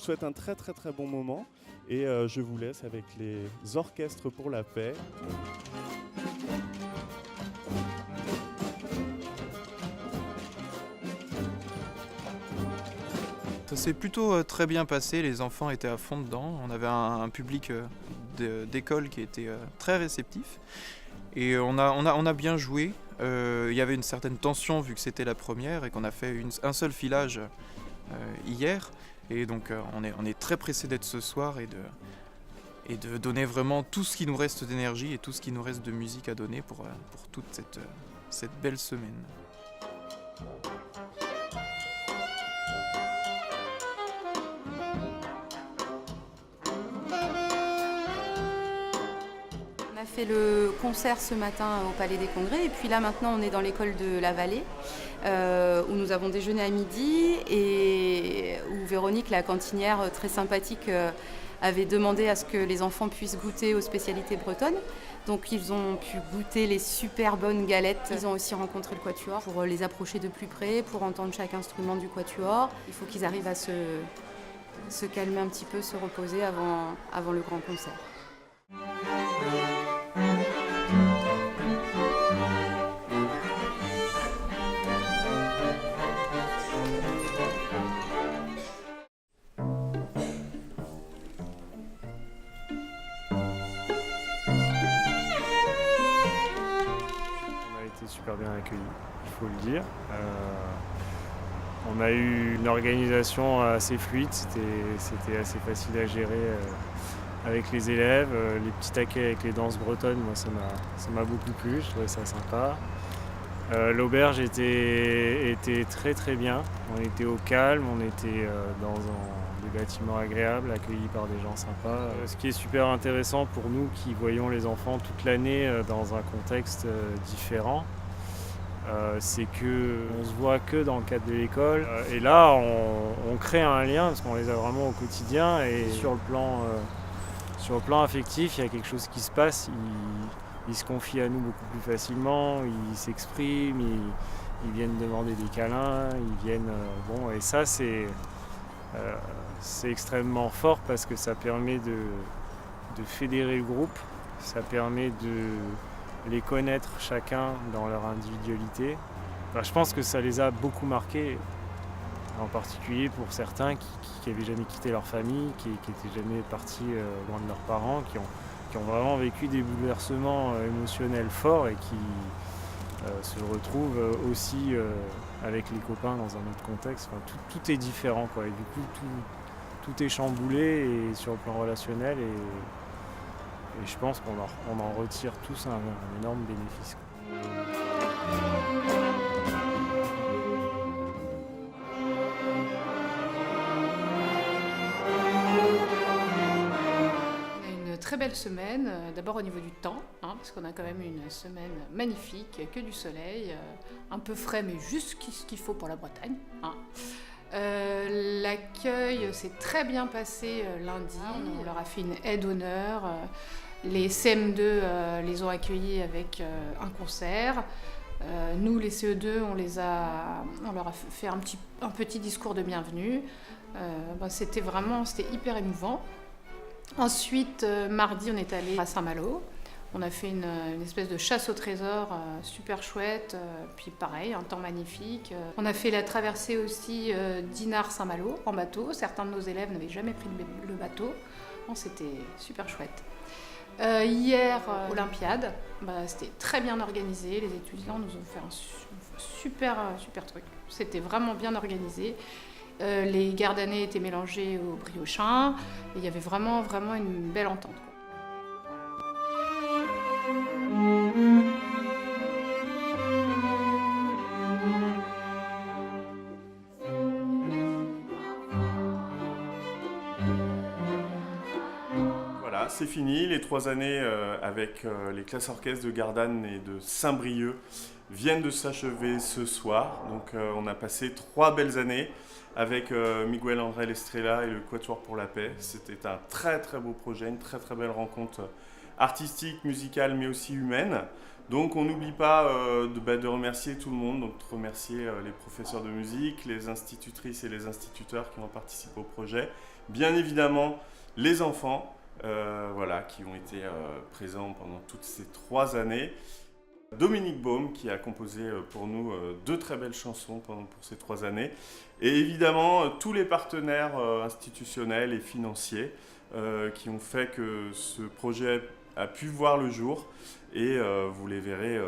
souhaite un très très très bon moment et je vous laisse avec les orchestres pour la paix. Ça s'est plutôt très bien passé, les enfants étaient à fond dedans, on avait un public d'école qui était très réceptif et on a bien joué. Il y avait une certaine tension vu que c'était la première et qu'on a fait un seul filage hier et donc on est très pressé d'être ce soir et de donner vraiment tout ce qui nous reste d'énergie et tout ce qui nous reste de musique à donner pour toute cette belle semaine. On a fait le concert ce matin au Palais des Congrès et puis là maintenant on est dans l'école de la Vallée où nous avons déjeuné à midi et où Véronique, la cantinière très sympathique, avait demandé à ce que les enfants puissent goûter aux spécialités bretonnes. Donc ils ont pu goûter les super bonnes galettes. Ils ont aussi rencontré le quatuor pour les approcher de plus près, pour entendre chaque instrument du quatuor. Il faut qu'ils arrivent à se calmer un petit peu, se reposer avant le grand concert. Super bien accueillis, il faut le dire. On a eu une organisation assez fluide, c'était assez facile à gérer avec les élèves. Les petits taquets avec les danses bretonnes, moi ça m'a beaucoup plu, je trouvais ça sympa. L'auberge était très très bien, on était au calme, on était dans des bâtiments agréables, accueillis par des gens sympas. Ce qui est super intéressant pour nous qui voyons les enfants toute l'année dans un contexte différent, c'est qu'on se voit que dans le cadre de l'école. Et là, on crée un lien parce qu'on les a vraiment au quotidien et sur le plan affectif, il y a quelque chose qui se passe. Ils se confient à nous beaucoup plus facilement, ils s'expriment, ils viennent demander des câlins, ils viennent... et ça, c'est extrêmement fort parce que ça permet de fédérer le groupe, ça permet de les connaître chacun dans leur individualité. Je pense que ça les a beaucoup marqués, en particulier pour certains qui n'avaient jamais quitté leur famille, qui n'étaient jamais partis loin de leurs parents, qui ont vraiment vécu des bouleversements émotionnels forts et qui se retrouvent aussi avec les copains dans un autre contexte. Enfin, tout est différent, quoi. Et du coup, tout est chamboulé et sur le plan relationnel et je pense qu'on en retire tous un énorme bénéfice. Très belle semaine, d'abord au niveau du temps, parce qu'on a quand même une semaine magnifique, que du soleil, un peu frais mais juste ce qu'il faut pour la Bretagne. L'accueil s'est très bien passé lundi, on leur a fait une aide d'honneur, les CM2 les ont accueillis avec un concert. Nous les CE2 on leur a fait un petit discours de bienvenue. C'était hyper émouvant. Ensuite, mardi, on est allé à Saint-Malo. On a fait une espèce de chasse au trésor super chouette. Puis pareil, un temps magnifique. On a fait la traversée aussi d'Inard-Saint-Malo en bateau. Certains de nos élèves n'avaient jamais pris le bateau. Bon, c'était super chouette. Hier, Olympiade. C'était très bien organisé. Les étudiants nous ont fait un super truc. C'était vraiment bien organisé. Les gardanais étaient mélangés aux briochins et il y avait vraiment une belle entente. Voilà, c'est fini. Les 3 années avec les classes orchestres de Gardanne et de Saint-Brieuc viennent de s'achever ce soir. Donc on a passé 3 belles années avec Miguel Angel Estrella et le Quatuor pour la paix. C'était un très très beau projet, une très très belle rencontre artistique, musicale mais aussi humaine. Donc on n'oublie pas de remercier tout le monde, donc de remercier les professeurs de musique, les institutrices et les instituteurs qui ont participé au projet, bien évidemment les enfants qui ont été présents pendant toutes ces 3 années. Dominique Baume qui a composé pour nous 2 très belles chansons pour ces 3 années. Et évidemment tous les partenaires institutionnels et financiers qui ont fait que ce projet a pu voir le jour. Et vous les verrez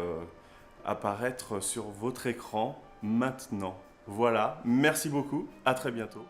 apparaître sur votre écran maintenant. Voilà, merci beaucoup, à très bientôt.